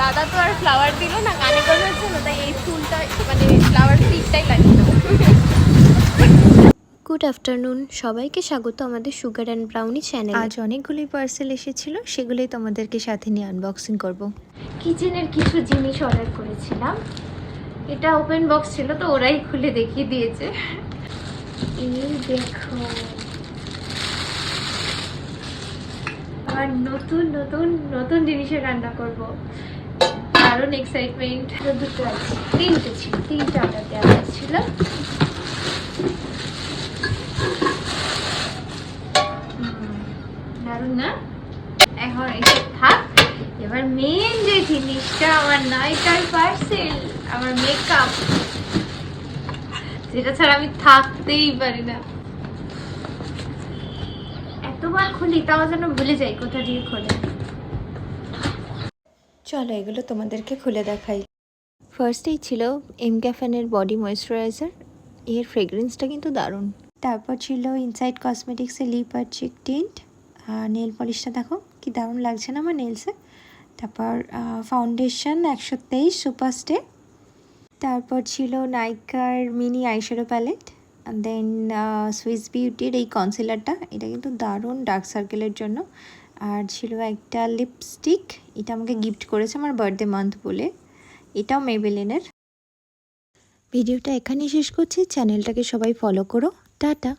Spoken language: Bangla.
দাদা তো আর ফ্লাওয়ার দিল না, গানে গানে হচ্ছে না, তাই এই ফুলটা মানে ফ্লাওয়ার সিডটাই লাগিয়ে দেবো। গুড আফটারনুন, সবাইকে স্বাগত আমাদের সুগার অ্যান্ড ব্রাউনি চ্যানেলে। আজ অনেকগুলোই পার্সেল এসেছিল, সেগুলোই তোমাদেরকে সাথে নিয়ে আনবক্সিং করব। কিচেনের কিছু জিনিস অর্ডার করেছিলাম, এটা ওপেন বক্স ছিল তো ওরাই খুলে দেখিয়ে দিয়েছে। এই দেখো, আর নতুন নতুন নতুন জিনিসের রান্না করব, দারুণ এক্সাইটমেন্ট। দুটো আছে, তিনটে ছিল, তিনটে অর্ডার দেওয়া হয়েছিল। দারুণ না? এখন এসব থাক, এবার মেন যে জিনিসটা আমার নাইটার পার্সেল, আমার মেকআপ, যেটা ছাড়া আমি থাকতেই পারি না। এতবার খুলি তাও যেন ভুলে যাই কোথা দিয়ে খোলে। চলো এগুলো তোমাদেরকে খুলে দেখাই। ফার্স্টেই ছিল এমক্যাফেনের বডি ময়েশ্চারাইজার, এর ফ্রেগ্রেন্সটা কিন্তু দারুণ। তারপর ছিল ইনসাইড কসমেটিক্সের লিপ আর চিক টিন্ট, নেল পলিশটা দেখো কি দারুণ লাগছে না আমার নেলসে। তারপর ফাউন্ডেশন 123 সুপার স্টে। তারপর ছিল নাইকার মিনি আইশ্যাডো প্যালেট, দেন সুইস বিউটির এই কনসিলারটা, এটা কিন্তু দারুণ ডার্ক সার্কেলের জন্য। আর ছিল একটা লিপস্টিক, এটা আমাকে গিফট করেছে আমার বার্থডে মান্থ বলে, এটাও মেবেলিনের। ভিডিওটা এখানেই শেষ করছি, চ্যানেলটাকে সবাই ফলো করো, টাটা।